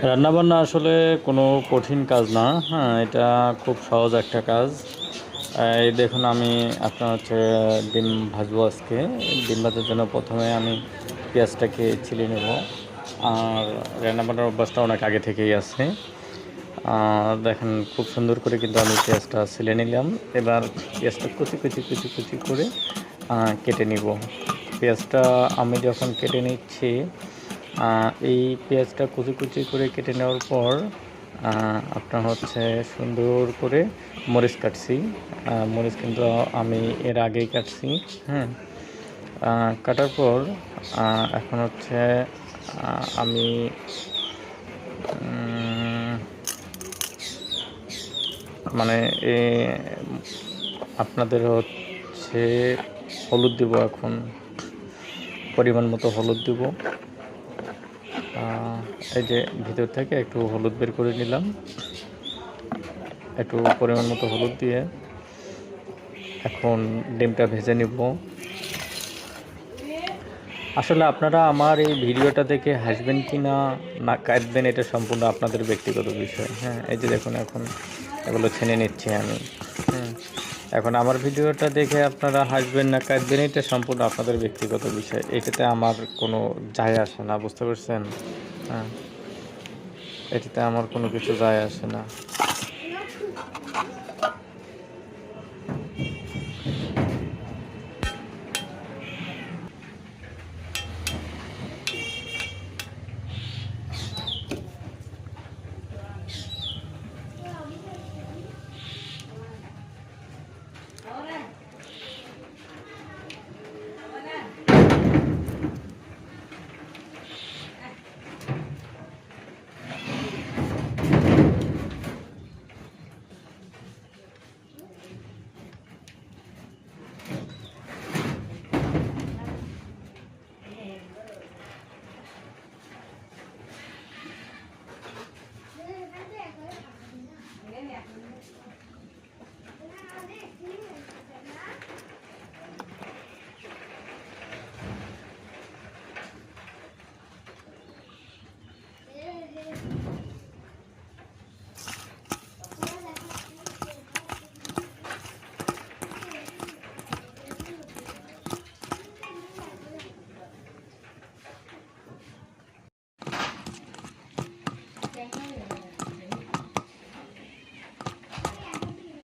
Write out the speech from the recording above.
রান্নাবান্না আসলে কোনো কঠিন কাজ না। হ্যাঁ, এটা খুব সহজ একটা কাজ। এই দেখুন, আমি আপনার হচ্ছে ডিম ভাজবো আজকে। ডিম ভাজার জন্য প্রথমে আমি পেঁয়াজটাকে ছিলে নেব। আর রান্নাবান্নার অভ্যাসটা অনেক আগে থেকেই আছে। দেখেন, খুব সুন্দর করে কিন্তু আমি পেঁয়াজটা ছিলে নিলাম। এবার পেঁয়াজটা কুচি কুচি কুচি কুচি করে কেটে নিব। পেঁয়াজটা আমি যখন কেটে নিচ্ছি, এই পেঁয়াজটা কুচি কুচি করে কেটে নেওয়ার পর আপনার হচ্ছে সুন্দর করে মরিচ কাটছি। মরিচ কিন্তু আমি এর আগেই কাটছি। হ্যাঁ, কাটার পর এখন হচ্ছে আমি মানে এ আপনাদের হচ্ছে হলুদ দিব। এখন পরিমাণ মতো হলুদ দিব। এই যে ভিতর থেকে একটু হলুদ বের করে নিলাম। একটু পরিমাণ মতো হলুদ দিয়ে এখন ডিমটা ভেজে নিব। আসলে আপনারা আমার এই ভিডিওটা দেখে হাসবেন কি না, না কাঁদবেন, এটা সম্পূর্ণ আপনাদের ব্যক্তিগত বিষয়। হ্যাঁ, এই যে দেখুন, এখন এগুলো ছেনে নিচ্ছি আমি। হ্যাঁ, এখন আমার ভিডিওটা দেখে আপনারা হাসবেন না কাঁদবেন, এটা সম্পূর্ণ আপনাদের ব্যক্তিগত বিষয়। এটাতে আমার কোনো যায় আসে না, বুঝতে পারছেন? হ্যাঁ, এটাতে আমার কোনো কিছু যায় আসে না।